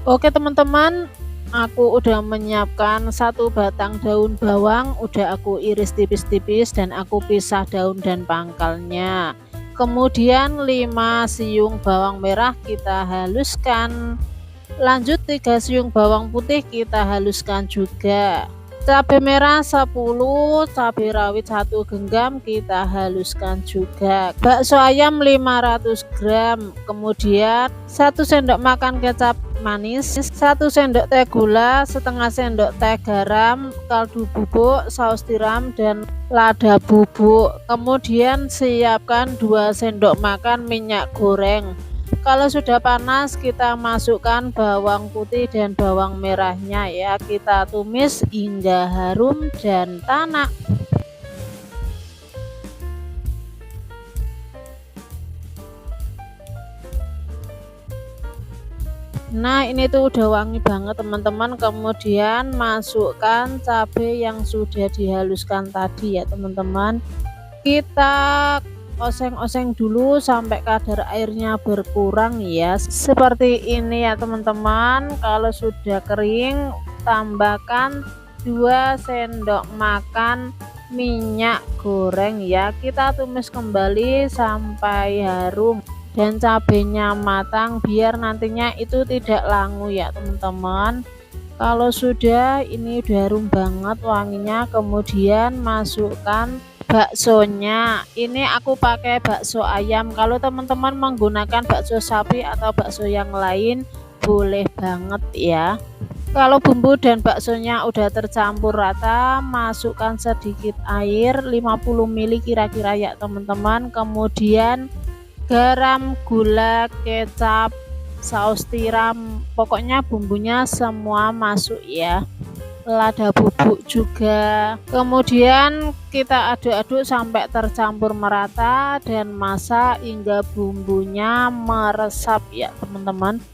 Oke teman-teman, aku udah menyiapkan satu batang daun bawang, udah aku iris tipis-tipis dan aku pisah daun dan pangkalnya. Kemudian 5 siung bawang merah kita haluskan. Lanjut 3 siung bawang putih kita haluskan juga. Cabai merah 10, cabai rawit 1 genggam kita haluskan juga. Bakso ayam 500 gram, kemudian 1 sendok makan kecap manis, 1 sendok teh gula, setengah sendok teh garam, kaldu bubuk, saus tiram dan lada bubuk. Kemudian siapkan 2 sendok makan minyak goreng. Kalau sudah panas kita masukkan bawang putih dan bawang merahnya ya, kita tumis hingga harum dan tanak. Nah ini tuh udah wangi banget teman-teman. Kemudian masukkan cabai yang sudah dihaluskan tadi ya teman-teman. Kita oseng-oseng dulu sampai kadar airnya berkurang ya, seperti ini ya teman-teman. Kalau sudah kering tambahkan 2 sendok makan minyak goreng ya, kita tumis kembali sampai harum dan cabenya matang biar nantinya itu tidak langu ya teman-teman. Kalau sudah ini udah harum banget wanginya, kemudian masukkan baksonya. Ini aku pakai bakso ayam, kalau teman-teman menggunakan bakso sapi atau bakso yang lain boleh banget ya. Kalau bumbu dan baksonya udah tercampur rata, masukkan sedikit air 50 ml kira-kira ya teman-teman. Kemudian garam, gula, kecap, saus tiram, pokoknya bumbunya semua masuk ya, lada bubuk juga. Kemudian kita aduk-aduk sampai tercampur merata dan masak hingga bumbunya meresap ya teman-teman.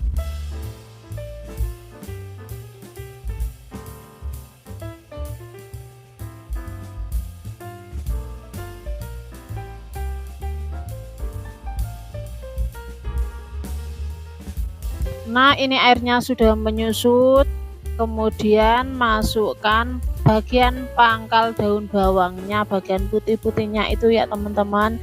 Nah ini airnya sudah menyusut. Kemudian masukkan bagian pangkal daun bawangnya, bagian putih-putihnya itu ya teman-teman.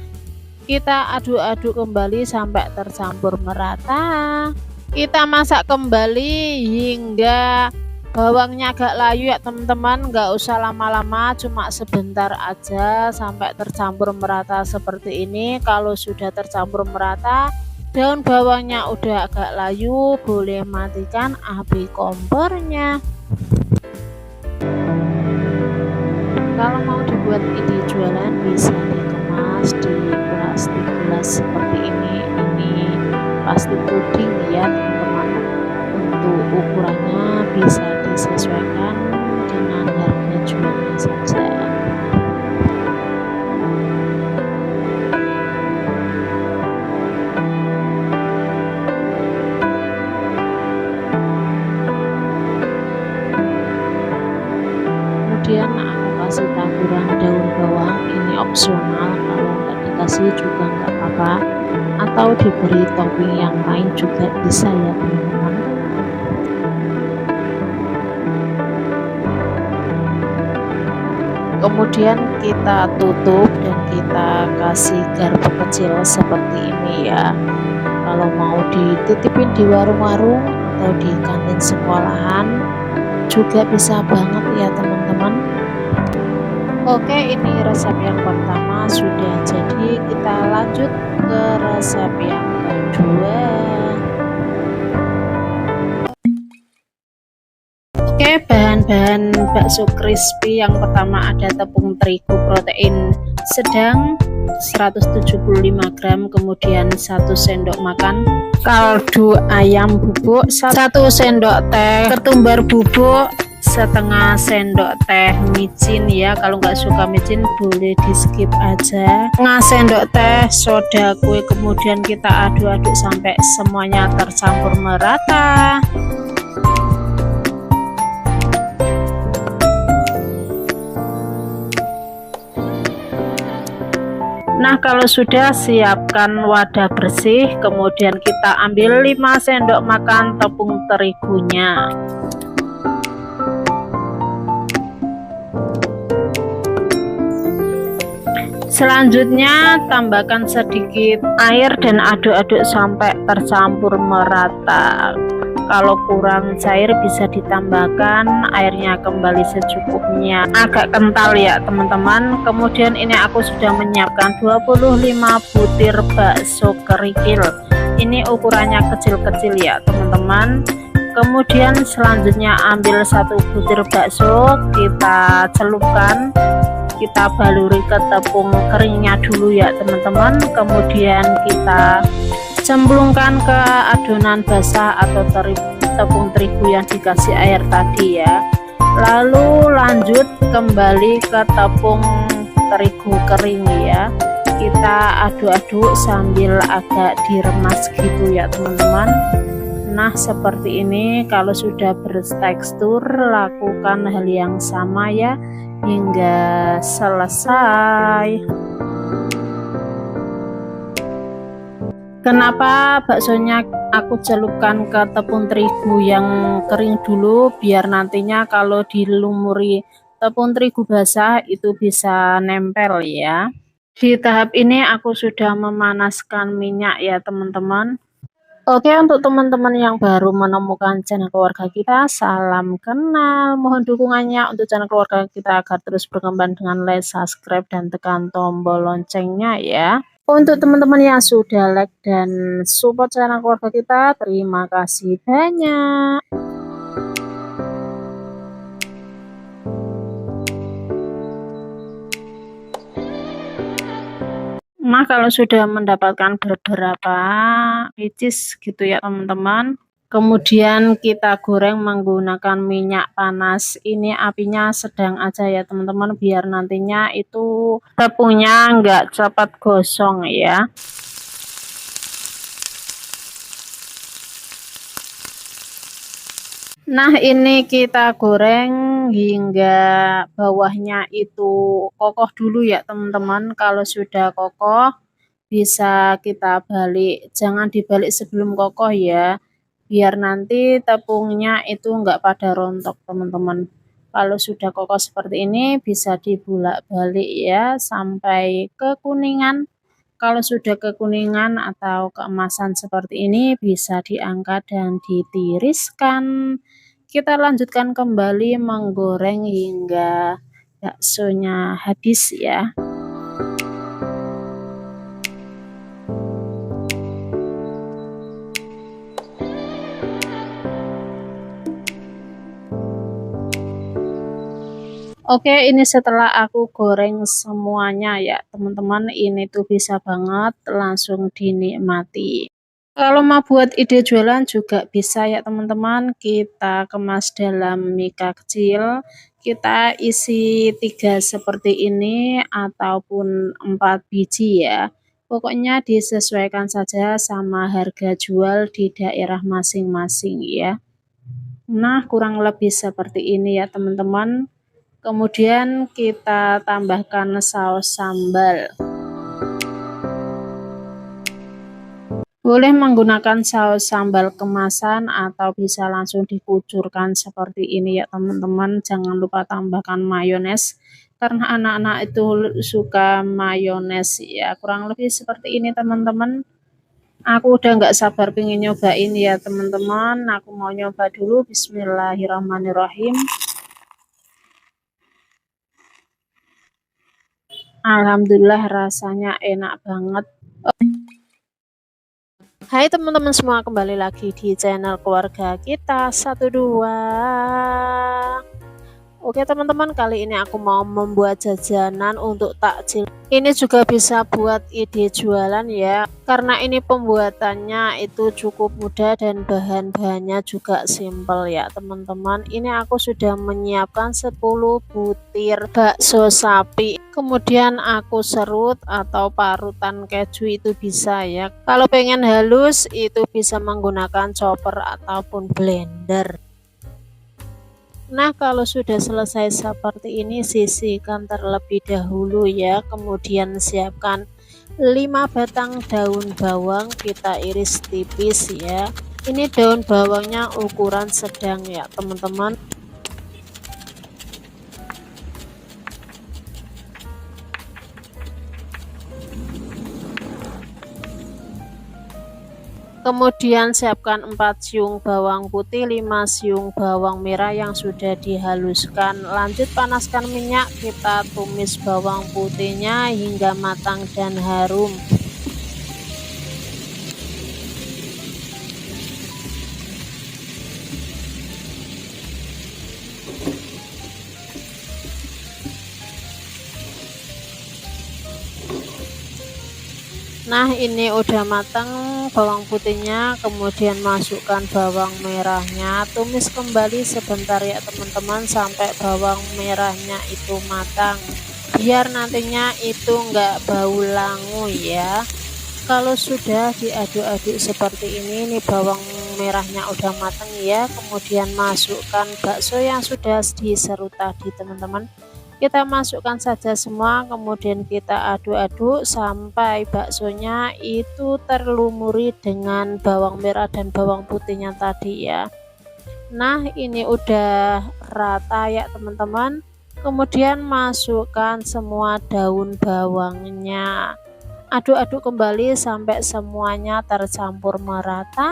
Kita aduk-aduk kembali sampai tercampur merata. Kita masak kembali hingga bawangnya agak layu ya teman-teman, nggak usah lama-lama, cuma sebentar aja sampai tercampur merata seperti ini. Kalau sudah tercampur merata, daun bawangnya udah agak layu, boleh matikan api kompornya. Kalau mau dibuat ini jualan bisa dikemas di plastik gelas seperti ini plastik puding ya teman-teman. Untuk ukurannya bisa disesuaikan dengan harga jualnya saja. Kemudian aku kasih taburan daun bawang, ini opsional, kalau nggak dikasih juga nggak apa-apa, atau diberi topping yang lain juga bisa ya teman-teman. Kemudian kita tutup dan kita kasih garpu kecil seperti ini ya. Kalau mau dititipin di warung-warung atau di kantin sekolahan juga bisa banget ya teman-teman. Oke, ini resep yang pertama sudah jadi, kita lanjut ke resep yang kedua. Oke, bahan-bahan bakso crispy yang pertama ada tepung terigu protein sedang 175 gram, kemudian 1 sendok makan kaldu ayam bubuk, 1 sendok teh ketumbar bubuk, setengah sendok teh micin ya, kalau nggak suka micin boleh di skip aja, setengah sendok teh soda kue. Kemudian kita aduk-aduk sampai semuanya tercampur merata. Nah, kalau sudah, siapkan wadah bersih, kemudian kita ambil 5 sendok makan tepung terigunya. Selanjutnya tambahkan sedikit air dan aduk-aduk sampai tercampur merata. Kalau kurang cair bisa ditambahkan airnya kembali secukupnya, agak kental ya teman-teman. Kemudian ini aku sudah menyiapkan 25 butir bakso kerikil, ini ukurannya kecil-kecil ya teman-teman. Kemudian selanjutnya ambil 1 butir bakso, kita celupkan, kita baluri ke tepung keringnya dulu ya teman-teman. Kemudian kita cemplungkan ke adonan basah atau tepung terigu yang dikasih air tadi ya. Lalu lanjut kembali ke tepung terigu kering ya, kita aduk-aduk sambil agak diremas gitu ya teman-teman. Nah, seperti ini. Kalau sudah bertekstur, lakukan hal yang sama ya hingga selesai. Kenapa baksonya aku celupkan ke tepung terigu yang kering dulu, biar nantinya kalau dilumuri tepung terigu basah itu bisa nempel ya. Di tahap ini aku sudah memanaskan minyak ya teman-teman. Oke, untuk teman-teman yang baru menemukan channel keluarga kita, salam kenal. Mohon dukungannya untuk channel keluarga kita agar terus berkembang dengan like, subscribe, dan tekan tombol loncengnya ya. Untuk teman-teman yang sudah like dan support channel keluarga kita, terima kasih banyak. Nah, kalau sudah mendapatkan beberapa pieces gitu ya teman-teman, kemudian kita goreng menggunakan minyak panas. Ini apinya sedang aja ya teman-teman, biar nantinya itu tepungnya nggak cepat gosong ya. Nah, ini kita goreng hingga bawahnya itu kokoh dulu ya teman-teman. Kalau sudah kokoh bisa kita balik, jangan dibalik sebelum kokoh ya, biar nanti tepungnya itu enggak pada rontok teman-teman. Kalau sudah kokoh seperti ini bisa dibulak-balik ya sampai kekuningan. Kalau sudah kekuningan atau keemasan seperti ini bisa diangkat dan ditiriskan. Kita lanjutkan kembali menggoreng hingga baksonya habis ya. Oke, ini setelah aku goreng semuanya ya teman-teman, ini tuh bisa banget langsung dinikmati. Kalau mau buat ide jualan juga bisa ya teman-teman, kita kemas dalam mika kecil, kita isi 3 seperti ini ataupun 4 biji ya. Pokoknya disesuaikan saja sama harga jual di daerah masing-masing ya. Nah, kurang lebih seperti ini ya teman-teman. Kemudian kita tambahkan saus sambal. Boleh menggunakan saus sambal kemasan atau bisa langsung dikucurkan seperti ini ya teman-teman. Jangan lupa tambahkan mayones karena anak-anak itu suka mayones ya. Kurang lebih seperti ini teman-teman. Aku udah nggak sabar pengen nyobain ya teman-teman. Aku mau nyoba dulu. Bismillahirrahmanirrahim. Alhamdulillah rasanya enak banget. Hai teman-teman semua, kembali lagi di channel keluarga kita 12. Oke teman-teman, kali ini aku mau membuat jajanan untuk takjil. Ini juga bisa buat ide jualan ya, karena ini pembuatannya itu cukup mudah dan bahan-bahannya juga simpel ya teman-teman. Ini aku sudah menyiapkan 10 butir bakso sapi, kemudian aku serut atau parutan keju itu bisa ya. Kalau pengen halus itu bisa menggunakan chopper ataupun blender. Nah, kalau sudah selesai seperti ini, sisihkan terlebih dahulu ya. Kemudian siapkan 5 batang daun bawang kita iris tipis ya. Ini daun bawangnya ukuran sedang ya teman-teman. Kemudian siapkan 4 siung bawang putih, 5 siung bawang merah yang sudah dihaluskan. Lanjut panaskan minyak, kita tumis bawang putihnya hingga matang dan harum. Nah, ini udah matang bawang putihnya, kemudian masukkan bawang merahnya, tumis kembali sebentar ya teman-teman sampai bawang merahnya itu matang, biar nantinya itu enggak bau langu ya. Kalau sudah diaduk-aduk seperti ini nih, bawang merahnya udah matang ya, kemudian masukkan bakso yang sudah diserut tadi teman-teman. Kita masukkan saja semua, kemudian kita aduk-aduk sampai baksonya itu terlumuri dengan bawang merah dan bawang putihnya tadi ya. Nah, ini udah rata ya teman-teman. Kemudian masukkan semua daun bawangnya. Aduk-aduk kembali sampai semuanya tercampur merata.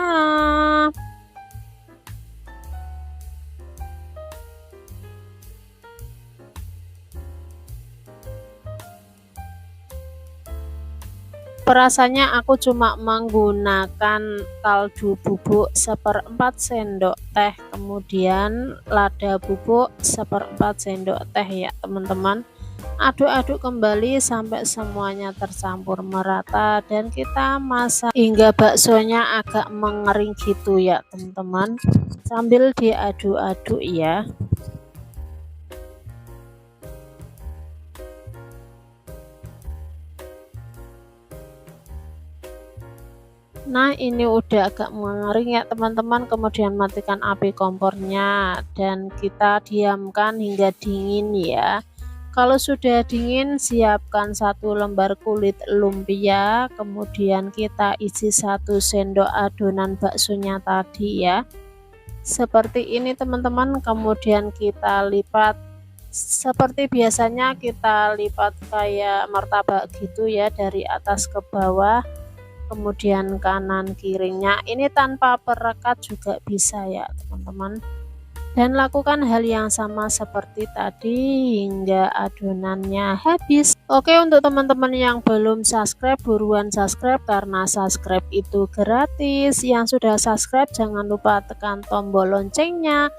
Perasannya aku cuma menggunakan kaldu bubuk 1/4 sendok teh, kemudian lada bubuk 1/4 sendok teh ya teman-teman. Aduk-aduk kembali sampai semuanya tercampur merata dan kita masak hingga baksonya agak mengering gitu ya teman-teman, sambil diaduk-aduk ya. Nah, ini udah agak mengering ya teman-teman, kemudian matikan api kompornya dan kita diamkan hingga dingin ya. Kalau sudah dingin, siapkan 1 lembar kulit lumpia, kemudian kita isi 1 sendok adonan baksonya tadi ya. Seperti ini teman-teman, kemudian kita lipat seperti biasanya, kita lipat kayak martabak gitu ya, dari atas ke bawah, kemudian kanan kirinya. Ini tanpa perekat juga bisa ya teman-teman, dan lakukan hal yang sama seperti tadi hingga adonannya habis. Oke, untuk teman-teman yang belum subscribe, buruan subscribe karena subscribe itu gratis. Yang sudah subscribe jangan lupa tekan tombol loncengnya,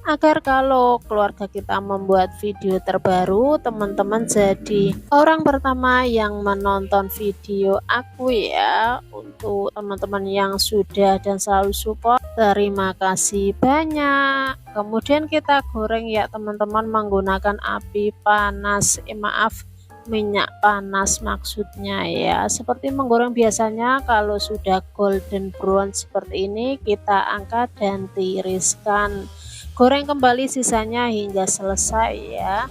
agar kalau keluarga kita membuat video terbaru, teman-teman jadi orang pertama yang menonton video aku ya. Untuk teman-teman yang sudah dan selalu support, terima kasih banyak. Kemudian kita goreng ya teman-teman menggunakan api panas, maaf, minyak panas maksudnya ya. Seperti menggoreng biasanya, kalau sudah golden brown seperti ini kita angkat dan tiriskan. Goreng kembali sisanya hingga selesai ya.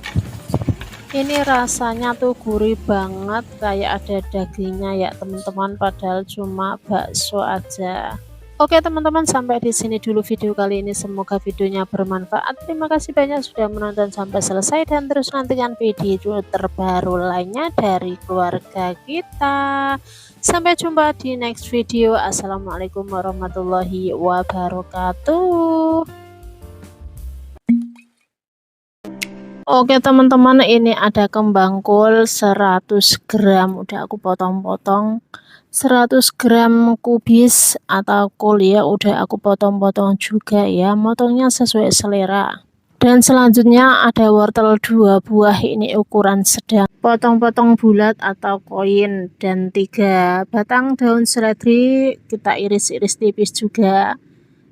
Ini rasanya tuh gurih banget, kayak ada dagingnya ya teman-teman, padahal cuma bakso aja. Oke teman-teman, sampai di sini dulu video kali ini, semoga videonya bermanfaat. Terima kasih banyak sudah menonton sampai selesai, dan terus nantikan video terbaru lainnya dari keluarga kita. Sampai jumpa di next video. Assalamualaikum warahmatullahi wabarakatuh. Oke teman-teman, ini ada kembang kol 100 gram, udah aku potong-potong. 100 gram kubis atau kol ya, udah aku potong-potong juga ya, motongnya sesuai selera. Dan selanjutnya ada wortel 2 buah, ini ukuran sedang, potong-potong bulat atau koin, dan 3 batang daun seledri kita iris-iris tipis juga.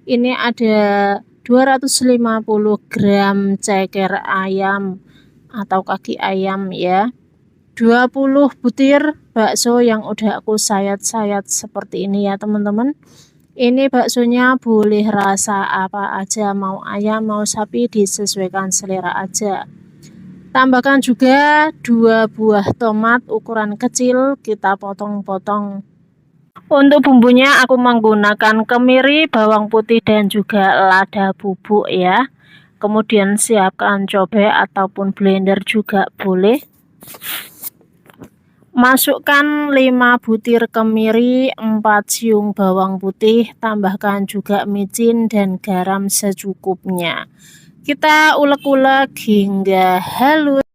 Ini ada 250 gram ceker ayam atau kaki ayam ya, 20 butir bakso yang udah aku sayat-sayat seperti ini ya teman-teman. Ini baksonya boleh rasa apa aja, mau ayam mau sapi disesuaikan selera aja. Tambahkan juga 2 buah tomat ukuran kecil, kita potong-potong. Untuk bumbunya aku menggunakan kemiri, bawang putih dan juga lada bubuk ya. Kemudian siapkan cobek ataupun blender juga boleh. Masukkan 5 butir kemiri, 4 siung bawang putih, tambahkan juga micin dan garam secukupnya. Kita ulek-ulek hingga halus.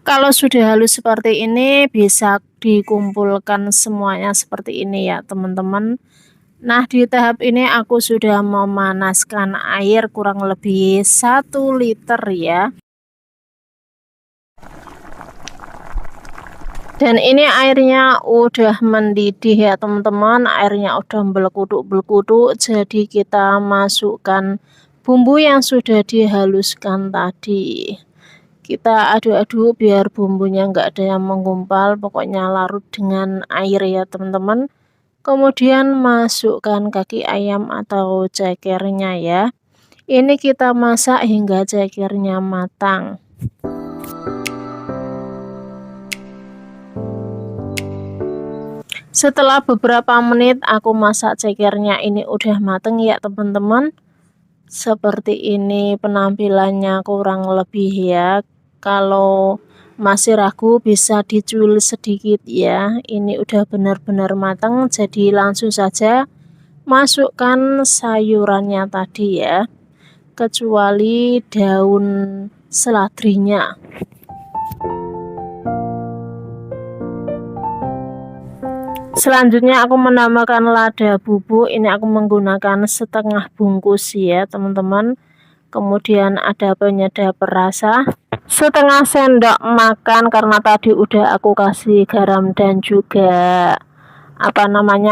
Kalau sudah halus seperti ini, bisa dikumpulkan semuanya seperti ini ya teman-teman. Nah, di tahap ini aku sudah memanaskan air kurang lebih 1 liter ya. Dan ini airnya udah mendidih ya teman-teman, airnya udah belekutuk-belekutuk. Jadi kita masukkan bumbu yang sudah dihaluskan tadi. Kita aduk-aduk biar bumbunya enggak ada yang menggumpal, pokoknya larut dengan air ya teman-teman. Kemudian masukkan kaki ayam atau cekernya ya. Ini kita masak hingga cekernya matang. Setelah beberapa menit aku masak cekernya, ini udah mateng ya teman-teman. Seperti ini penampilannya kurang lebih ya. Kalau masih ragu bisa dicuil sedikit ya. Ini udah benar-benar matang, jadi langsung saja masukkan sayurannya tadi ya, kecuali daun seladrinya. Selanjutnya aku menambahkan lada bubuk, ini aku menggunakan setengah bungkus ya teman-teman. Kemudian ada penyedap rasa setengah sendok makan, karena tadi udah aku kasih garam dan juga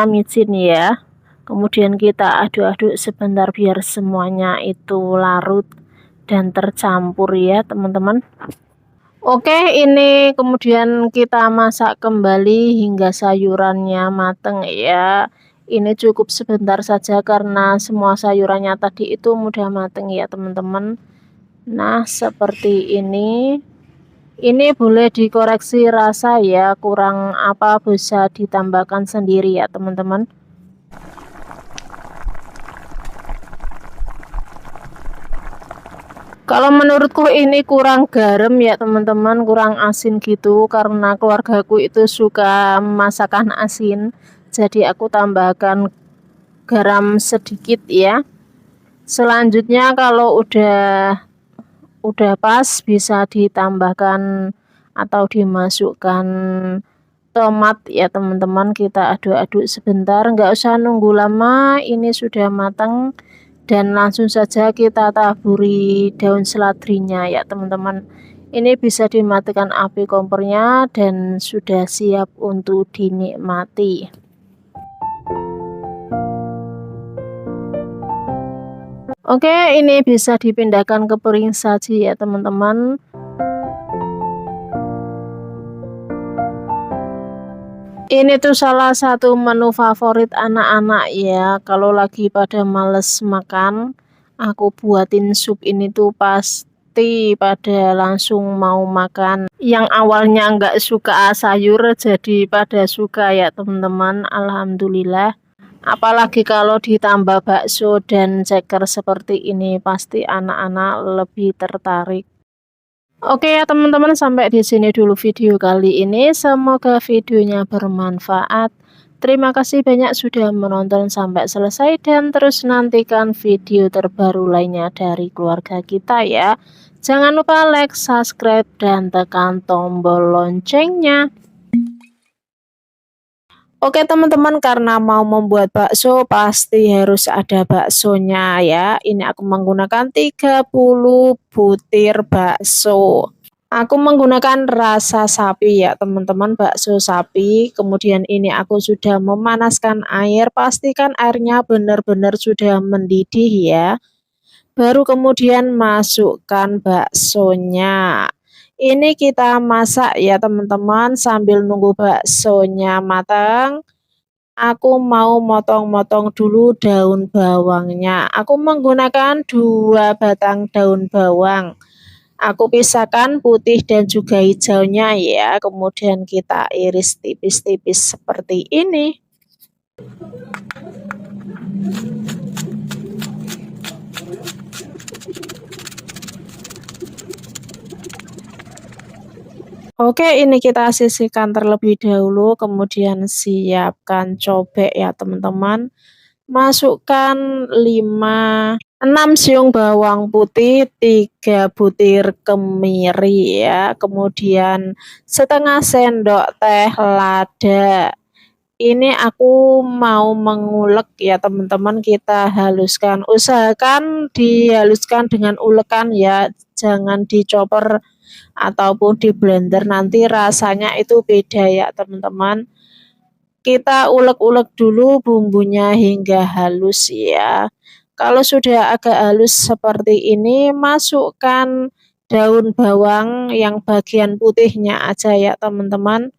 micin ya. Kemudian kita aduk-aduk sebentar biar semuanya itu larut dan tercampur ya teman-teman. Oke, ini kemudian kita masak kembali hingga sayurannya mateng ya. Ini cukup sebentar saja karena semua sayurannya tadi itu mudah mateng ya teman-teman. Nah, seperti ini. Ini boleh dikoreksi rasa ya, kurang apa bisa ditambahkan sendiri ya teman-teman. Kalau menurutku ini kurang garam ya teman-teman, kurang asin gitu, karena keluargaku itu suka masakan asin. Jadi aku tambahkan garam sedikit ya. Selanjutnya kalau udah pas, bisa ditambahkan atau dimasukkan tomat ya teman-teman. Kita aduk-aduk sebentar, nggak usah nunggu lama, ini sudah matang. Dan langsung saja kita taburi daun seladrinya ya teman-teman. Ini bisa dimatikan api kompornya dan sudah siap untuk dinikmati. Oke, ini bisa dipindahkan ke piring saji ya teman-teman. Ini tuh salah satu menu favorit anak-anak ya. Kalau lagi pada males makan, aku buatin sup ini tuh pasti pada langsung mau makan. Yang awalnya nggak suka sayur jadi pada suka ya teman-teman. Alhamdulillah. Apalagi kalau ditambah bakso dan ceker seperti ini, pasti anak-anak lebih tertarik. Oke ya teman-teman, sampai di sini dulu video kali ini. Semoga videonya bermanfaat. Terima kasih banyak sudah menonton sampai selesai, dan terus nantikan video terbaru lainnya dari keluarga kita ya. Jangan lupa like, subscribe, dan tekan tombol loncengnya. Oke teman-teman, karena mau membuat bakso pasti harus ada baksonya ya. Ini aku menggunakan 30 butir bakso. Aku menggunakan rasa sapi ya teman-teman, bakso sapi. Kemudian ini aku sudah memanaskan air, pastikan airnya benar-benar sudah mendidih ya. Baru kemudian masukkan baksonya. Ini kita masak ya teman-teman sambil nunggu baksonya matang. Aku mau motong-motong dulu daun bawangnya. Aku menggunakan 2 batang daun bawang. Aku pisahkan putih dan juga hijaunya ya. Kemudian kita iris tipis-tipis seperti ini. Oke, ini kita sisihkan terlebih dahulu, kemudian siapkan cobek ya teman-teman. Masukkan 6 siung bawang putih, 3 butir kemiri ya, kemudian setengah sendok teh lada. Ini aku mau mengulek ya teman-teman, kita haluskan. Usahakan dihaluskan dengan ulekan ya, jangan dicoper ataupun di blender, nanti rasanya itu beda ya teman-teman. Kita ulek-ulek dulu bumbunya hingga halus ya. Kalau sudah agak halus seperti ini, masukkan daun bawang yang bagian putihnya aja ya teman-teman.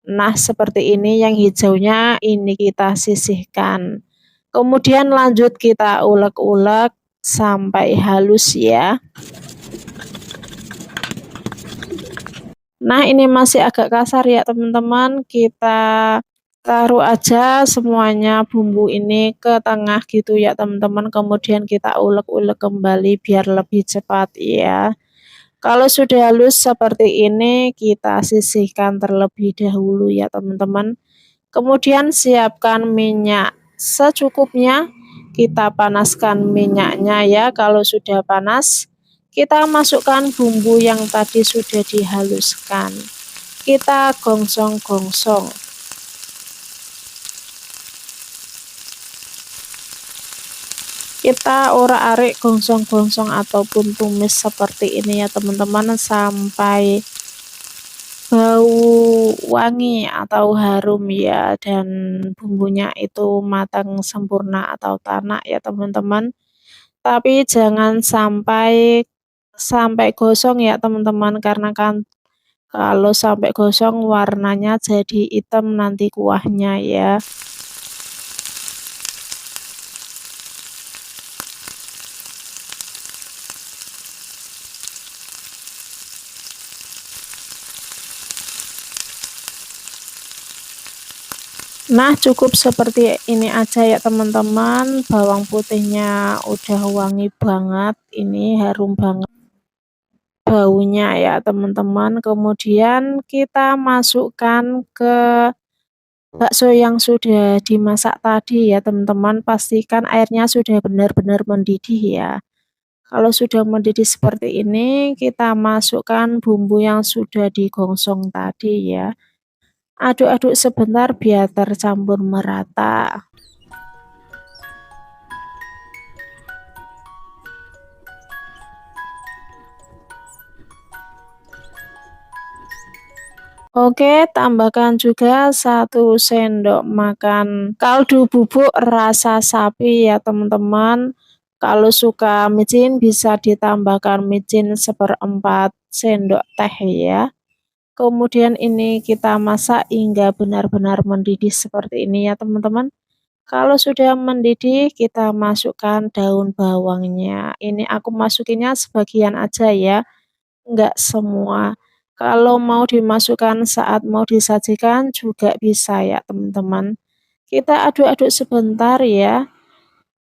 Nah seperti ini, yang hijaunya ini kita sisihkan. Kemudian lanjut kita ulek-ulek sampai halus ya. Nah ini masih agak kasar ya teman-teman, kita taruh aja semuanya bumbu ini ke tengah gitu ya teman-teman, kemudian kita ulek-ulek kembali biar lebih cepat ya. Kalau sudah halus seperti ini, kita sisihkan terlebih dahulu ya teman-teman. Kemudian siapkan minyak secukupnya, kita panaskan minyaknya ya. Kalau sudah panas, kita masukkan bumbu yang tadi sudah dihaluskan. Kita gongsong-gongsong. Kita orak-arik gongsong-gongsong ataupun tumis seperti ini ya teman-teman, sampai bau wangi atau harum ya, dan bumbunya itu matang sempurna atau tanak ya teman-teman. Tapi jangan sampai gosong ya teman-teman, karena kan kalau sampai gosong warnanya jadi hitam nanti kuahnya ya. Nah cukup seperti ini aja ya teman-teman, bawang putihnya udah wangi banget, ini harum banget baunya ya teman-teman. Kemudian kita masukkan ke bakso yang sudah dimasak tadi ya teman-teman, pastikan airnya sudah benar-benar mendidih ya. Kalau sudah mendidih seperti ini, kita masukkan bumbu yang sudah digongsong tadi ya. Aduk-aduk sebentar biar tercampur merata. Oke, tambahkan juga 1 sendok makan kaldu bubuk rasa sapi ya teman-teman. Kalau suka micin bisa ditambahkan micin 1/4 sendok teh ya. Kemudian ini kita masak hingga benar-benar mendidih seperti ini ya teman-teman. Kalau sudah mendidih, kita masukkan daun bawangnya. Ini aku masukinnya sebagian aja ya, enggak semua. Kalau mau dimasukkan saat mau disajikan juga bisa ya teman-teman. Kita aduk-aduk sebentar ya.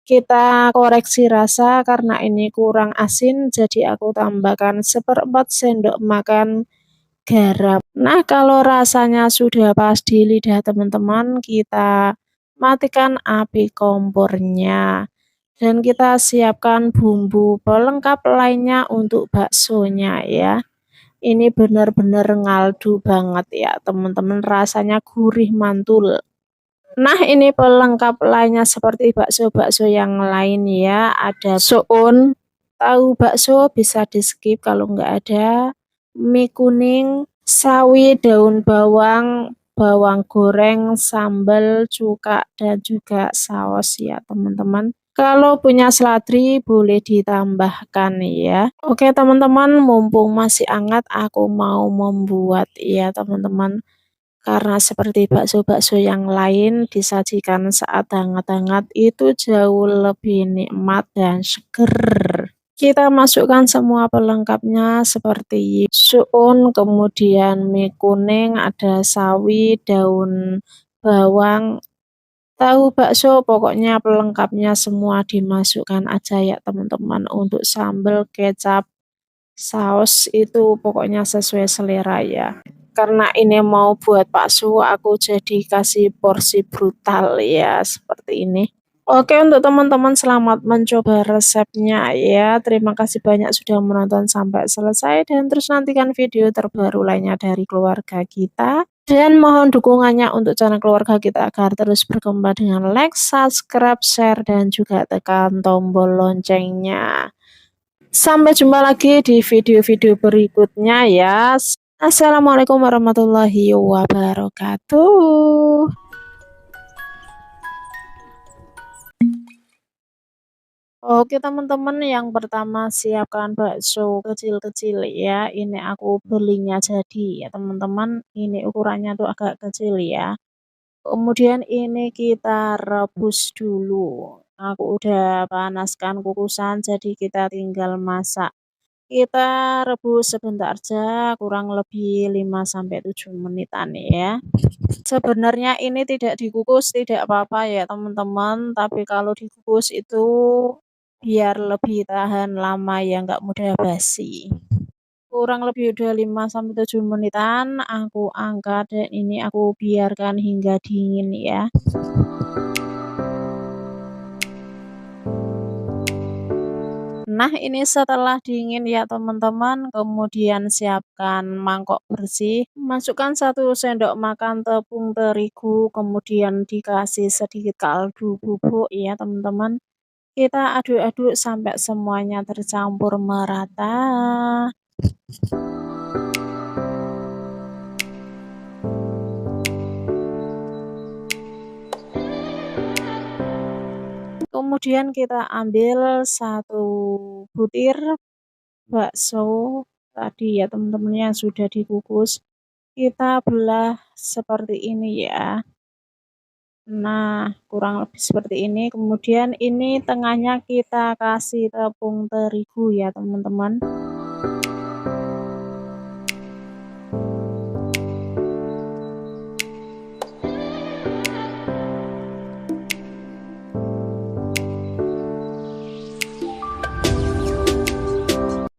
Kita koreksi rasa karena ini kurang asin, jadi aku tambahkan 1/4 sendok makan garam. Nah kalau rasanya sudah pas di lidah teman-teman, kita matikan api kompornya. Dan kita siapkan bumbu pelengkap lainnya untuk baksonya ya. Ini benar-benar ngaldu banget ya teman-teman, rasanya gurih mantul. Nah ini pelengkap lainnya seperti bakso-bakso yang lain ya, ada soun, tahu bakso bisa di skip kalau nggak ada. mie kuning, sawi, daun bawang, bawang goreng, sambal, cuka, dan juga saus ya teman-teman. Kalau punya seledri boleh ditambahkan ya. Oke teman-teman, mumpung masih hangat aku mau membuat ya teman-teman. Karena seperti bakso-bakso yang lain disajikan saat hangat-hangat itu jauh lebih nikmat dan seger. Kita masukkan semua pelengkapnya seperti suun, kemudian mie kuning, ada sawi, daun bawang, tahu bakso, pokoknya pelengkapnya semua dimasukkan aja ya teman-teman. Untuk sambal, kecap, saus itu pokoknya sesuai selera ya. Karena ini mau buat bakso, aku jadi kasih porsi brutal ya, seperti ini. Oke, untuk teman-teman selamat mencoba resepnya ya. Terima kasih banyak sudah menonton sampai selesai dan terus nantikan video terbaru lainnya dari keluarga kita. Dan mohon dukungannya untuk channel keluarga kita agar terus berkembang dengan like, subscribe, share, dan juga tekan tombol loncengnya. Sampai jumpa lagi di video-video berikutnya ya. Assalamualaikum warahmatullahi wabarakatuh. Oke teman-teman, yang pertama siapkan bakso kecil-kecil ya. Ini aku belinya jadi ya teman-teman. Ini ukurannya tuh agak kecil ya. Kemudian ini kita rebus dulu. Aku udah panaskan kukusan jadi kita tinggal masak. Kita rebus sebentar aja, kurang lebih 5-7 menitan ya. Sebenarnya ini tidak dikukus tidak apa-apa ya teman-teman, tapi kalau dikukus itu biar lebih tahan lama ya, nggak mudah basi. Kurang lebih udah 5-7 menitan, aku angkat dan ini aku biarkan hingga dingin ya. Nah, ini setelah dingin ya teman-teman, kemudian siapkan mangkok bersih, masukkan 1 sendok makan tepung terigu, kemudian dikasih sedikit kaldu bubuk ya teman-teman. Kita aduk-aduk sampai semuanya tercampur merata. Kemudian kita ambil 1 butir bakso tadi ya teman-teman yang sudah dikukus, kita belah seperti ini ya. Nah, kurang lebih seperti ini. Kemudian ini tengahnya kita kasih tepung terigu ya teman-teman.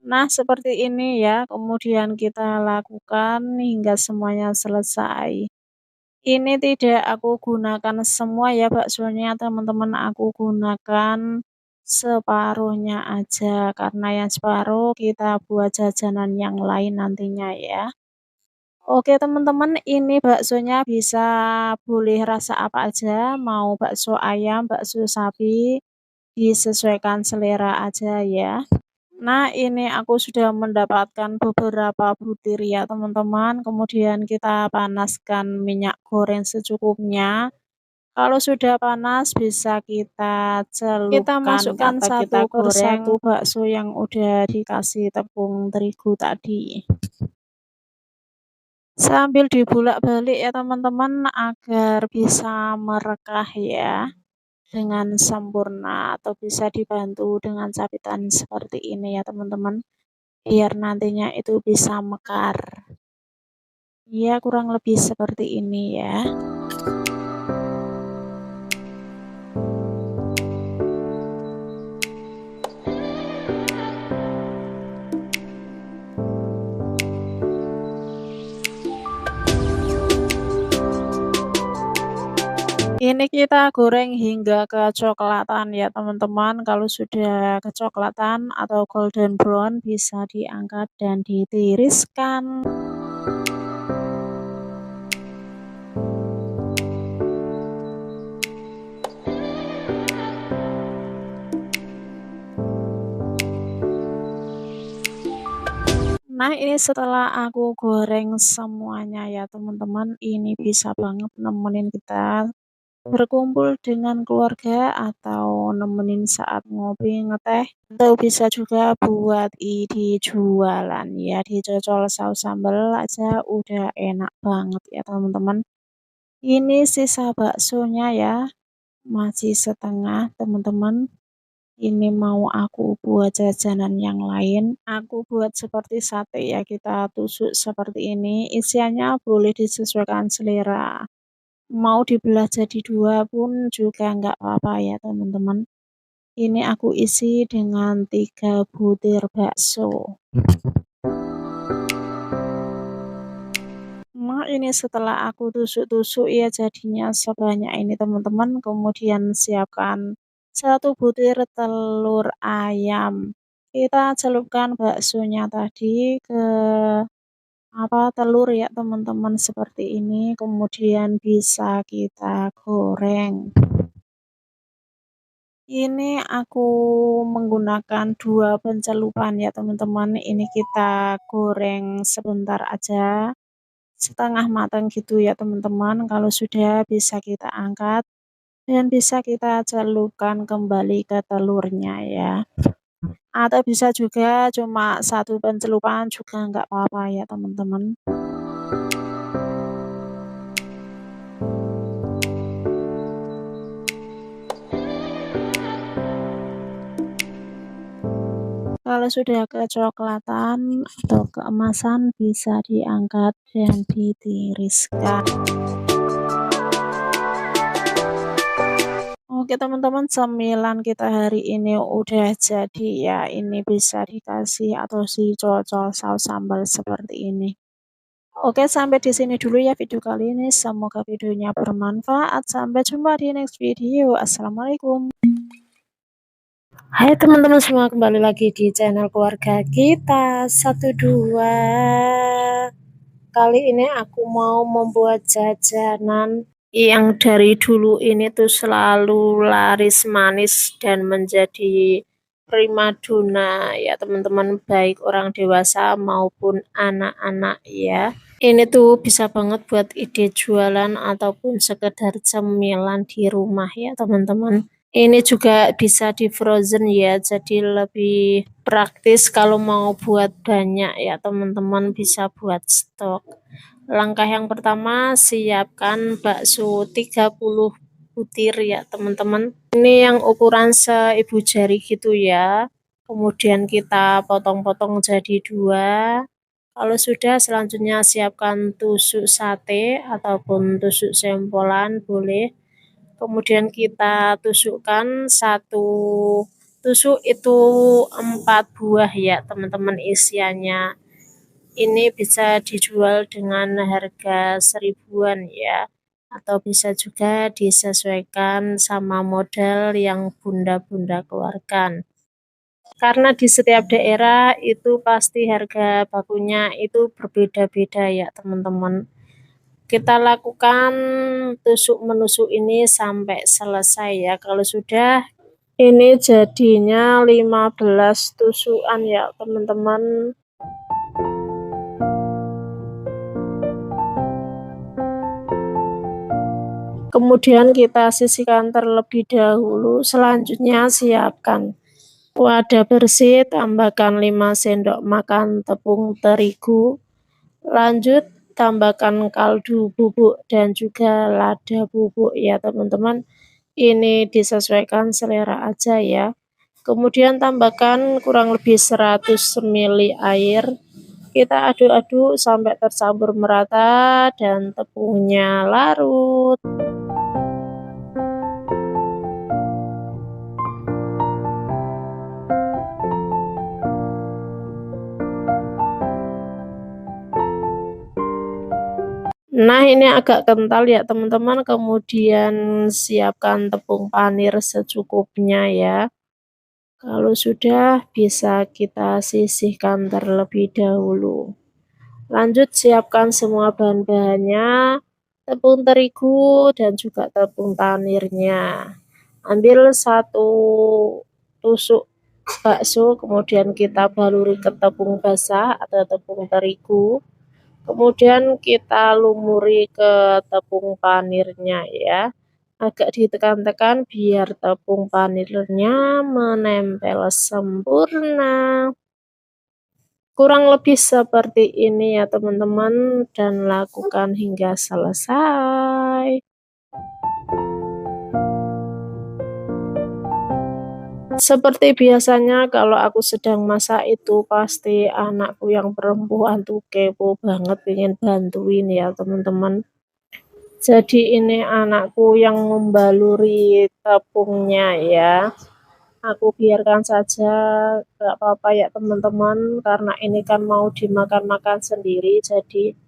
Nah, seperti ini ya, kemudian kita lakukan hingga semuanya selesai. Ini tidak aku gunakan semua ya baksonya teman-teman, aku gunakan separuhnya aja, karena yang separuh kita buat jajanan yang lain nantinya ya. Oke teman-teman, ini baksonya bisa boleh rasa apa aja, mau bakso ayam, bakso sapi, disesuaikan selera aja ya. Nah, ini aku sudah mendapatkan beberapa butir ya teman-teman. Kemudian kita panaskan minyak goreng secukupnya. Kalau sudah panas bisa kita celupkan, kita masukkan satu persatu bakso yang udah dikasih tepung terigu tadi. Sambil dibulak-balik ya teman-teman agar bisa merekah ya dengan sempurna, atau bisa dibantu dengan sapitan seperti ini ya teman-teman, biar nantinya itu bisa mekar. Ya kurang lebih seperti ini ya. Ini kita goreng hingga kecoklatan ya teman-teman. Kalau sudah kecoklatan atau golden brown bisa diangkat dan ditiriskan. Nah, Nah, ini setelah aku goreng semuanya ya teman-teman, ini bisa banget nemenin kita berkumpul dengan keluarga atau nemenin saat ngopi, ngeteh, atau bisa juga buat ide jualan ya, dicocol saus sambal aja udah enak banget ya teman-teman. Ini sisa baksonya ya, masih setengah teman-teman. Ini mau aku buat jajanan yang lain, aku buat seperti sate ya, kita tusuk seperti ini, isiannya boleh disesuaikan selera. Mau dibelah jadi 2 pun juga nggak apa-apa ya teman-teman. Ini aku isi dengan 3 butir bakso. Nah, ini setelah aku tusuk-tusuk ya jadinya sebanyak ini teman-teman, kemudian siapkan 1 butir telur ayam. Kita celupkan baksonya tadi ke telur ya teman-teman seperti ini, kemudian bisa kita goreng. Ini aku menggunakan 2 pencelupan ya teman-teman, ini kita goreng sebentar aja, setengah matang gitu ya teman-teman, kalau sudah bisa kita angkat dan bisa kita celupkan kembali ke telurnya ya. Atau bisa juga cuma 1 pencelupan juga nggak apa-apa ya teman-teman. Kalau sudah kecoklatan atau keemasan bisa diangkat dan ditiriskan. Oke teman-teman, cemilan kita hari ini udah jadi ya, ini bisa dikasih atau dicocol saus sambal seperti ini. Oke, sampai di sini dulu ya video kali ini, semoga videonya bermanfaat, sampai jumpa di next video, assalamualaikum. Hai teman-teman semua, kembali lagi di channel keluarga kita 12. Kali ini aku mau membuat jajanan yang dari dulu ini tuh selalu laris manis dan menjadi primadona ya teman-teman, baik orang dewasa maupun anak-anak ya. Ini tuh bisa banget buat ide jualan ataupun sekedar cemilan di rumah ya teman-teman. Ini juga bisa di frozen ya, jadi lebih praktis kalau mau buat banyak ya teman-teman, bisa buat stok. Langkah yang pertama, siapkan bakso 30 butir ya teman-teman. Ini yang ukuran seibu jari gitu ya. Kemudian kita potong-potong jadi 2. Kalau sudah, selanjutnya siapkan tusuk sate ataupun tusuk sempolan boleh. Kemudian kita tusukkan 1 tusuk itu 4 buah ya teman-teman isiannya. Ini bisa dijual dengan harga 1000-an ya, atau bisa juga disesuaikan sama modal yang bunda-bunda keluarkan. Karena di setiap daerah itu pasti harga bakunya itu berbeda-beda ya teman-teman. Kita lakukan tusuk menusuk ini sampai selesai ya. Kalau sudah, ini jadinya 15 tusukan ya teman-teman. Kemudian kita sisihkan terlebih dahulu. Selanjutnya siapkan wadah bersih, tambahkan 5 sendok makan tepung terigu. Lanjut tambahkan kaldu bubuk dan juga lada bubuk ya teman-teman. Ini disesuaikan selera aja ya. Kemudian tambahkan kurang lebih 100 ml air. Kita aduk-aduk sampai tercampur merata dan tepungnya larut. Nah, ini agak kental ya teman-teman, kemudian siapkan tepung panir secukupnya ya. Kalau sudah, bisa kita sisihkan terlebih dahulu. Lanjut siapkan semua bahan-bahannya, tepung terigu dan juga tepung panirnya. Ambil 1 tusuk bakso, kemudian kita baluri ke tepung basah atau tepung terigu, kemudian kita lumuri ke tepung panirnya ya. Agak ditekan-tekan biar tepung panirnya menempel sempurna. Kurang lebih seperti ini ya teman-teman, dan lakukan hingga selesai. Seperti biasanya kalau aku sedang masak itu pasti anakku yang perempuan tuh kepo banget pengen bantuin ya teman-teman. Jadi ini anakku yang membaluri tepungnya ya. Aku biarkan saja, gak apa-apa ya teman-teman, karena ini kan mau dimakan-makan sendiri, jadi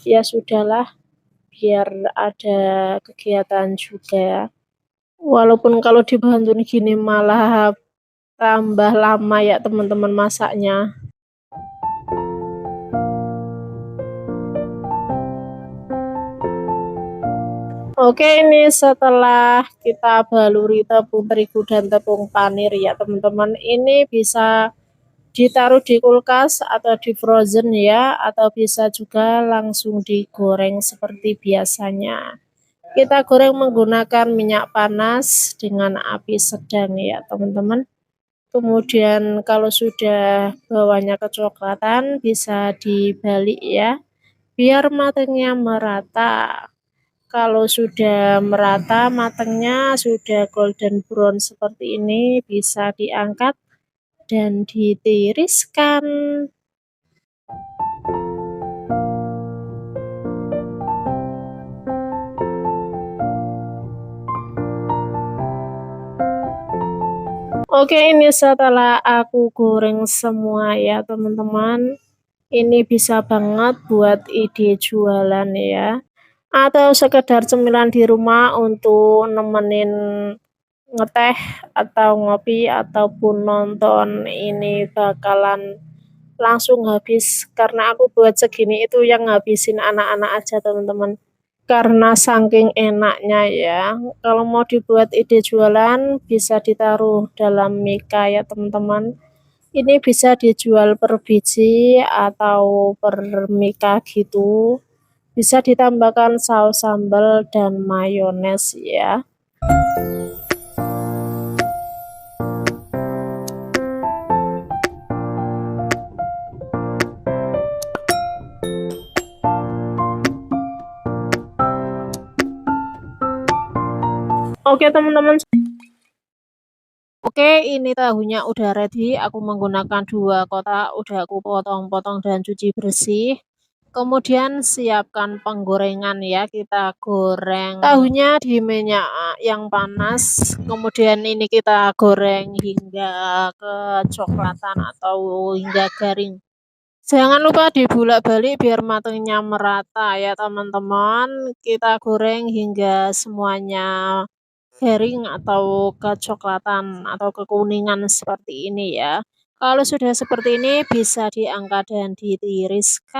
ya sudahlah, biar ada kegiatan juga. Walaupun kalau dibantu gini malah tambah lama ya teman-teman masaknya. Oke, ini setelah kita baluri tepung terigu dan tepung panir ya teman-teman, ini bisa ditaruh di kulkas atau di frozen ya, atau bisa juga langsung digoreng seperti biasanya. Kita goreng menggunakan minyak panas dengan api sedang ya teman-teman. Kemudian kalau sudah bawahnya kecoklatan bisa dibalik ya, biar matangnya merata. Kalau sudah merata matangnya, sudah golden brown seperti ini, bisa diangkat dan ditiriskan. Oke, ini setelah aku goreng semua ya teman-teman. Ini bisa banget buat ide jualan ya. Atau sekedar cemilan di rumah untuk nemenin ngeteh atau ngopi ataupun nonton. Ini bakalan langsung habis, karena aku buat segini itu yang ngabisin anak-anak aja teman-teman. Karena saking enaknya ya, kalau mau dibuat ide jualan bisa ditaruh dalam mika ya teman-teman. Ini bisa dijual per biji atau per mika gitu. Bisa ditambahkan saus sambal dan mayones ya. Oke teman-teman. Oke, ini tahunya udah ready. Aku menggunakan 2 kotak, udah aku potong-potong dan cuci bersih. Kemudian siapkan penggorengan ya, kita goreng tahunya di minyak yang panas. Kemudian ini kita goreng hingga kecoklatan atau hingga garing. Jangan lupa dibulak-balik biar matangnya merata ya teman-teman. Kita goreng hingga semuanya garing atau kecoklatan atau kekuningan seperti ini ya. Kalau sudah seperti ini bisa diangkat dan ditiriskan.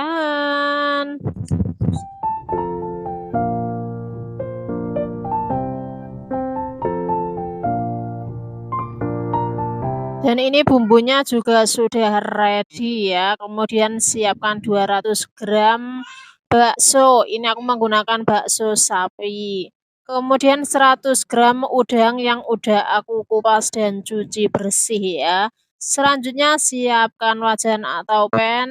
Dan ini bumbunya juga sudah ready ya. Kemudian siapkan 200 gram bakso. Ini aku menggunakan bakso sapi. Kemudian 100 gram udang yang udah aku kupas dan cuci bersih ya. Selanjutnya siapkan wajan atau pan.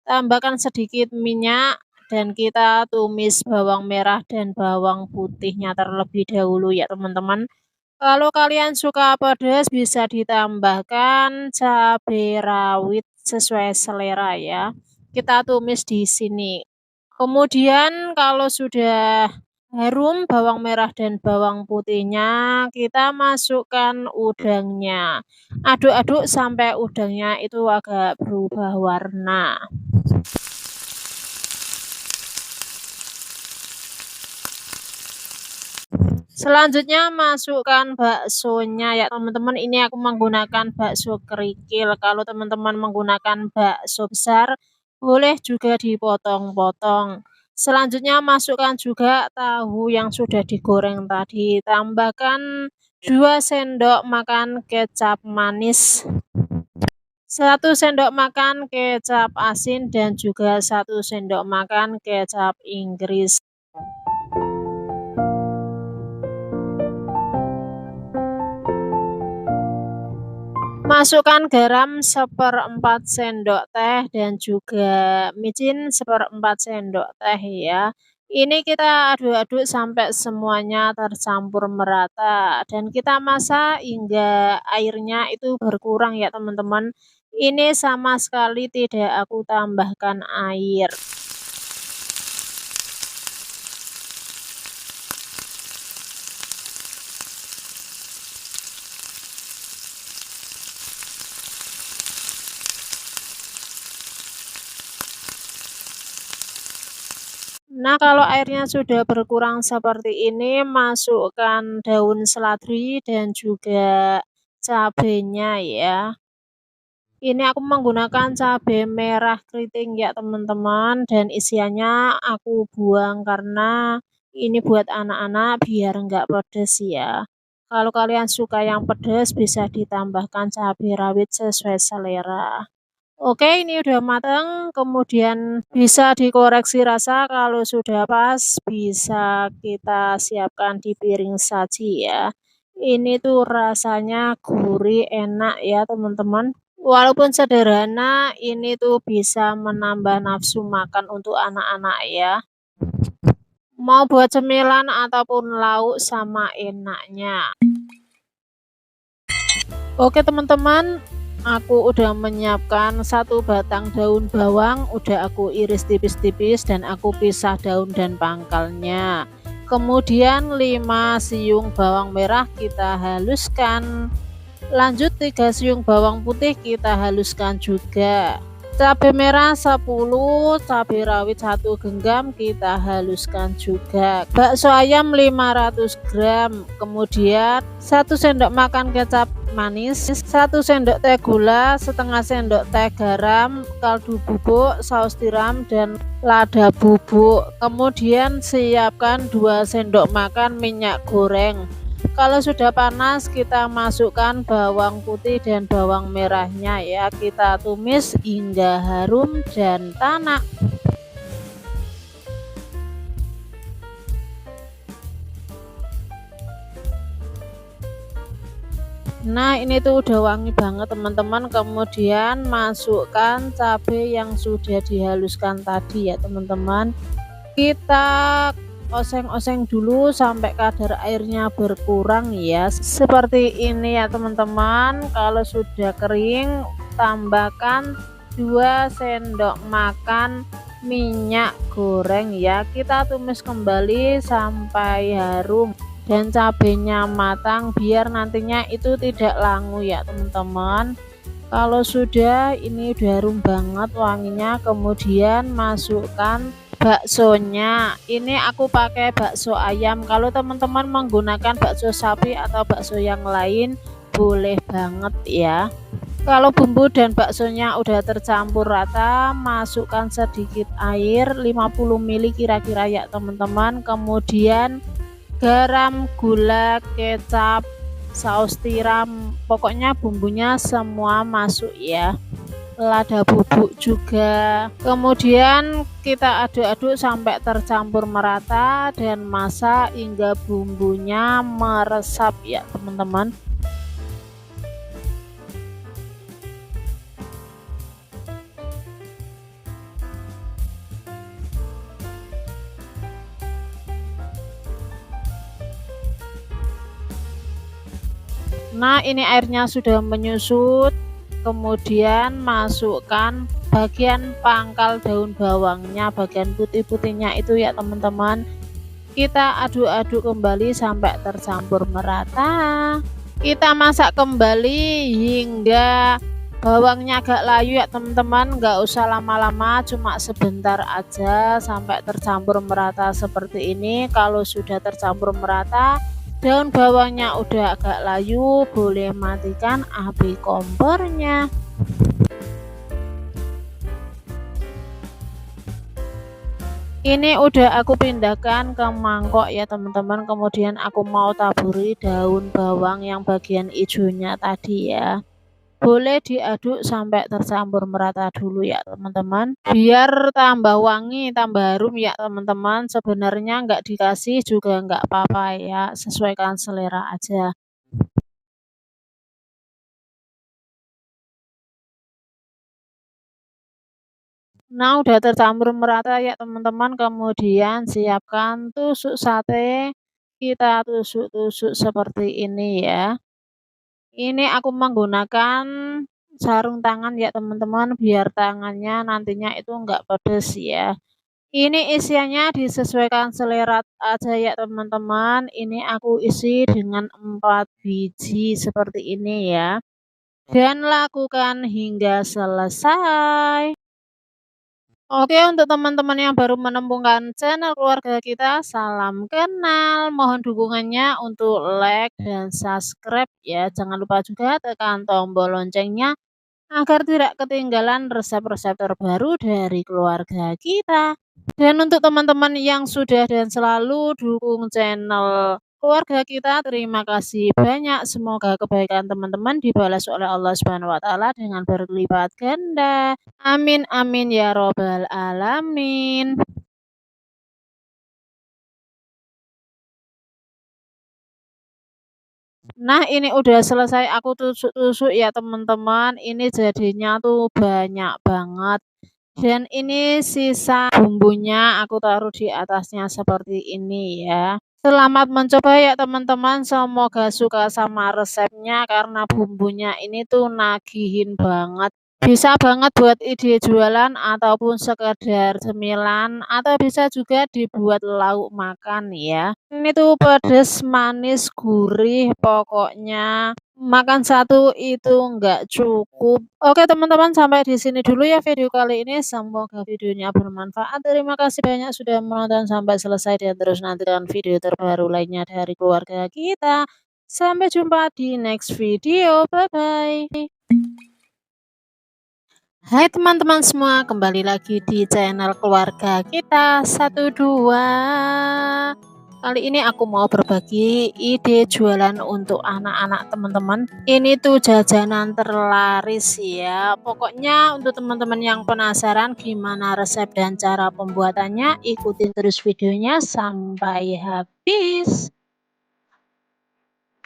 Tambahkan sedikit minyak dan kita tumis bawang merah dan bawang putihnya terlebih dahulu ya teman-teman. Kalau kalian suka pedas bisa ditambahkan cabai rawit sesuai selera ya. Kita tumis di sini. Kemudian kalau sudah harum bawang merah dan bawang putihnya, kita masukkan udangnya. Aduk-aduk sampai udangnya itu agak berubah warna. Selanjutnya masukkan baksonya ya teman-teman. Ini aku menggunakan bakso kerikil. Kalau teman-teman menggunakan bakso besar boleh juga dipotong-potong. Selanjutnya masukkan juga tahu yang sudah digoreng tadi. Tambahkan 2 sendok makan kecap manis, 1 sendok makan kecap asin, dan juga 1 sendok makan kecap Inggris. Masukkan garam 1/4 sendok teh dan juga micin 1/4 sendok teh ya. Ini kita aduk-aduk sampai semuanya tercampur merata dan kita masak hingga airnya itu berkurang ya teman-teman. Ini sama sekali tidak aku tambahkan air. Nah, kalau airnya sudah berkurang seperti ini, masukkan daun seledri dan juga cabenya ya. Ini aku menggunakan cabai merah keriting ya teman-teman, dan isiannya aku buang karena ini buat anak-anak biar enggak pedes ya. Kalau kalian suka yang pedes bisa ditambahkan cabai rawit sesuai selera. Oke, ini udah matang, kemudian bisa dikoreksi rasa, kalau sudah pas bisa kita siapkan di piring saji ya. Ini tuh rasanya gurih, enak ya teman-teman. Walaupun sederhana, ini tuh bisa menambah nafsu makan untuk anak-anak ya. Mau buat cemilan ataupun lauk sama enaknya. Oke teman-teman, aku udah menyiapkan 1 batang daun bawang, udah aku iris tipis-tipis dan aku pisah daun dan pangkalnya. Kemudian 5 siung bawang merah kita haluskan. Lanjut 3 siung bawang putih kita haluskan juga. Cabai merah 10, cabai rawit 1 genggam kita haluskan juga. Bakso ayam 500 gram, kemudian 1 sendok makan kecap manis, 1 sendok teh gula, setengah sendok teh garam, kaldu bubuk, saus tiram, dan lada bubuk. Kemudian siapkan 2 sendok makan minyak goreng. Kalau sudah panas kita masukkan bawang putih dan bawang merahnya ya, kita tumis hingga harum dan tanak. Nah, ini tuh udah wangi banget teman-teman. Kemudian masukkan cabai yang sudah dihaluskan tadi ya teman-teman. Kita oseng-oseng dulu sampai kadar airnya berkurang ya, seperti ini ya teman-teman. Kalau sudah kering, tambahkan 2 sendok makan minyak goreng ya, kita tumis kembali sampai harum dan cabenya matang biar nantinya itu tidak langu ya teman-teman. Kalau sudah, ini udah harum banget wanginya. Kemudian masukkan baksonya. Ini aku pakai bakso ayam. Kalau teman-teman menggunakan bakso sapi atau bakso yang lain boleh banget ya. Kalau bumbu dan baksonya udah tercampur rata, masukkan sedikit air 50 ml kira-kira ya teman-teman. Kemudian garam, gula, kecap, saus tiram, pokoknya bumbunya semua masuk ya. Lada bubuk juga. Kemudian kita aduk-aduk sampai tercampur merata dan masak hingga bumbunya meresap ya teman-teman. Nah, ini airnya sudah menyusut. Kemudian masukkan bagian pangkal daun bawangnya, bagian putih-putihnya itu ya teman-teman. Kita aduk-aduk kembali sampai tercampur merata. Kita masak kembali hingga bawangnya agak layu ya teman-teman, nggak usah lama-lama, cuma sebentar aja sampai tercampur merata seperti ini. Kalau sudah tercampur merata, daun bawangnya udah agak layu, boleh matikan api kompornya. Ini udah aku pindahkan ke mangkok ya teman-teman, kemudian aku mau taburi daun bawang yang bagian ijonya tadi ya. Boleh diaduk sampai tercampur merata dulu ya teman-teman, biar tambah wangi, tambah harum ya teman-teman. Sebenarnya nggak dikasih juga nggak apa-apa ya, sesuaikan selera aja. Nah, udah tercampur merata ya teman-teman, kemudian siapkan tusuk sate, kita tusuk-tusuk seperti ini ya. Ini aku menggunakan sarung tangan ya teman-teman, biar tangannya nantinya itu enggak pedes ya. Ini isiannya disesuaikan selera aja ya teman-teman, ini aku isi dengan 4 biji seperti ini ya, dan lakukan hingga selesai. Oke, untuk teman-teman yang baru menemukan channel keluarga kita, salam kenal. Mohon dukungannya untuk like dan subscribe ya. Jangan lupa juga tekan tombol loncengnya agar tidak ketinggalan resep-resep terbaru dari keluarga kita. Dan untuk teman-teman yang sudah dan selalu dukung channel keluarga kita, terima kasih banyak. Semoga kebaikan teman-teman dibalas oleh Allah Subhanahu wa taala dengan berlipat ganda. Amin amin ya robbal alamin. Nah, ini udah selesai aku tusuk-tusuk ya teman-teman. Ini jadinya tuh banyak banget. Dan ini sisa bumbunya aku taruh di atasnya seperti ini ya. Selamat mencoba ya teman-teman. Semoga suka sama resepnya karena bumbunya ini tuh nagihin banget. Bisa banget buat ide jualan ataupun sekedar cemilan atau bisa juga dibuat lauk makan ya. Ini tuh pedes, manis, gurih, pokoknya makan satu itu enggak cukup. Oke teman-teman, sampai di sini dulu ya video kali ini. Semoga videonya bermanfaat. Terima kasih banyak sudah menonton sampai selesai dan terus nantikan video terbaru lainnya dari keluarga kita. Sampai jumpa di next video. Bye bye. Hai teman-teman semua, kembali lagi di channel keluarga kita 12. Kali ini aku mau berbagi ide jualan untuk anak-anak teman-teman. Ini tuh jajanan terlaris ya. Pokoknya untuk teman-teman yang penasaran gimana resep dan cara pembuatannya, ikutin terus videonya sampai habis.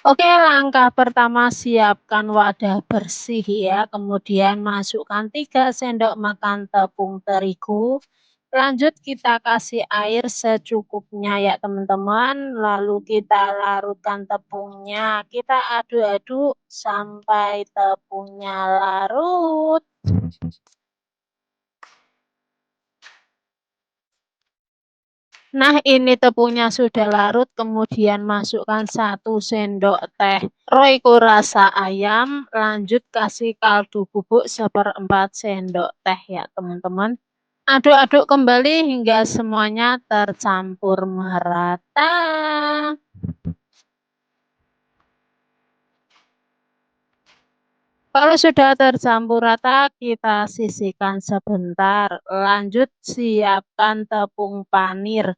Oke, langkah pertama siapkan wadah bersih ya, kemudian masukkan 3 sendok makan tepung terigu. Lanjut kita kasih air secukupnya ya teman-teman, lalu kita larutkan tepungnya, kita aduk-aduk sampai tepungnya larut. Nah, ini tepungnya sudah larut, kemudian masukkan 1 sendok teh Royco rasa ayam, lanjut kasih kaldu bubuk 1/4 sendok teh ya teman-teman. Aduk-aduk kembali hingga semuanya tercampur merata. Kalau sudah tercampur rata, kita sisihkan sebentar. Lanjut siapkan tepung panir.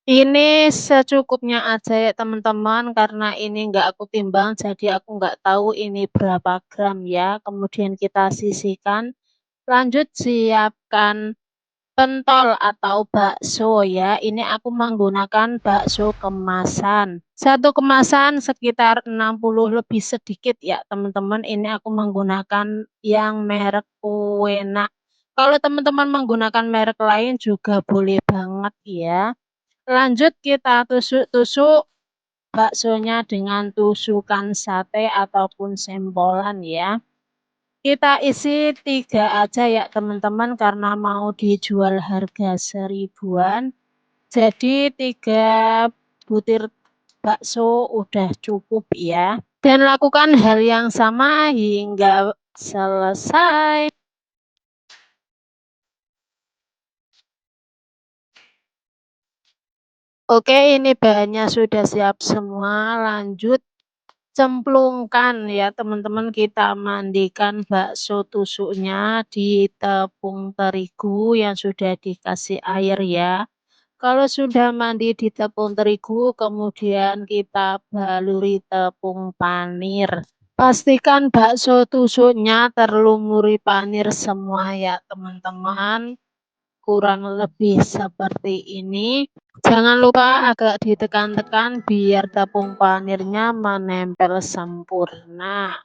Ini secukupnya aja ya teman-teman, karena ini enggak aku timbang, jadi aku nggak tahu ini berapa gram ya. Kemudian kita sisihkan, lanjut siapkan pentol atau bakso ya. Ini aku menggunakan bakso kemasan. Satu kemasan sekitar 60 lebih sedikit ya teman-teman. Ini aku menggunakan yang merek Uwena. Kalau teman-teman menggunakan merek lain juga boleh banget ya. Lanjut kita tusuk-tusuk baksonya dengan tusukan sate ataupun sempolan ya. Kita isi 3 aja ya teman-teman, karena mau dijual harga 1.000-an. Jadi 3 butir bakso udah cukup ya. Dan lakukan hal yang sama hingga selesai. Oke, ini bahannya sudah siap semua. Lanjut cemplungkan ya teman-teman, kita mandikan bakso tusuknya di tepung terigu yang sudah dikasih air ya. Kalau sudah mandi di tepung terigu, kemudian kita baluri tepung panir. Pastikan bakso tusuknya terlumuri panir semua ya teman-teman. Kurang lebih seperti ini. Jangan lupa agak ditekan-tekan biar tepung panirnya menempel sempurna.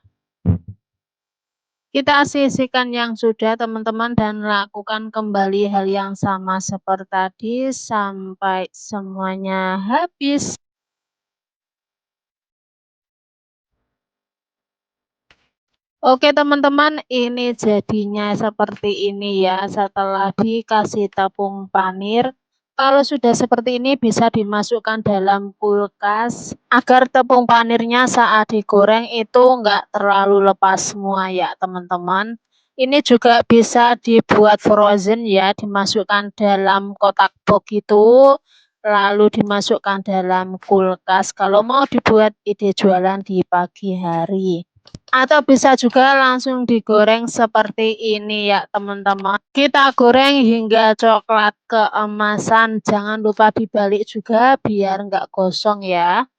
Kita sisihkan yang sudah teman-teman dan lakukan kembali hal yang sama seperti tadi sampai semuanya habis. Oke teman-teman, ini jadinya seperti ini ya setelah dikasih tepung panir. Kalau sudah seperti ini bisa dimasukkan dalam kulkas agar tepung panirnya saat digoreng itu enggak terlalu lepas semua ya teman-teman. Ini juga bisa dibuat frozen ya, dimasukkan dalam kotak box itu lalu dimasukkan dalam kulkas kalau mau dibuat ide jualan di pagi hari. Atau bisa juga langsung digoreng seperti ini ya teman-teman. Kita goreng hingga coklat keemasan. Jangan lupa dibalik juga biar nggak gosong ya.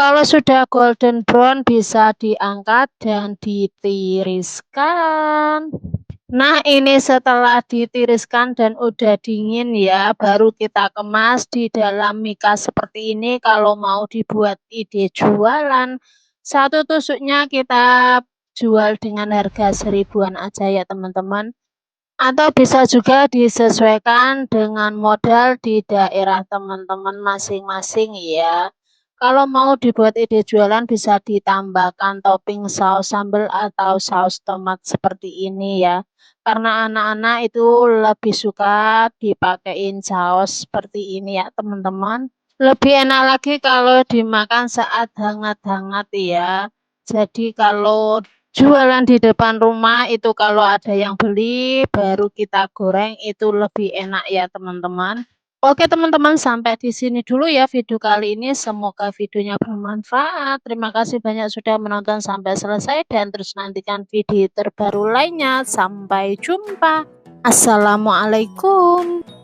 Kalau sudah golden brown bisa diangkat dan ditiriskan. Nah, ini setelah ditiriskan dan udah dingin ya, baru kita kemas di dalam mika seperti ini. Kalau mau dibuat ide jualan, satu tusuknya kita jual dengan harga 1.000-an aja ya teman-teman. Atau bisa juga disesuaikan dengan modal di daerah teman-teman masing-masing ya. Kalau mau dibuat ide jualan bisa ditambahkan topping saus sambal atau saus tomat seperti ini ya. Karena anak-anak itu lebih suka dipakein saus seperti ini ya teman-teman. Lebih enak lagi kalau dimakan saat hangat-hangat ya. Jadi kalau jualan di depan rumah itu kalau ada yang beli baru kita goreng itu lebih enak ya teman-teman. Oke teman-teman, sampai di sini dulu ya video kali ini. Semoga videonya bermanfaat. Terima kasih banyak sudah menonton sampai selesai dan terus nantikan video terbaru lainnya. Sampai jumpa. Assalamualaikum.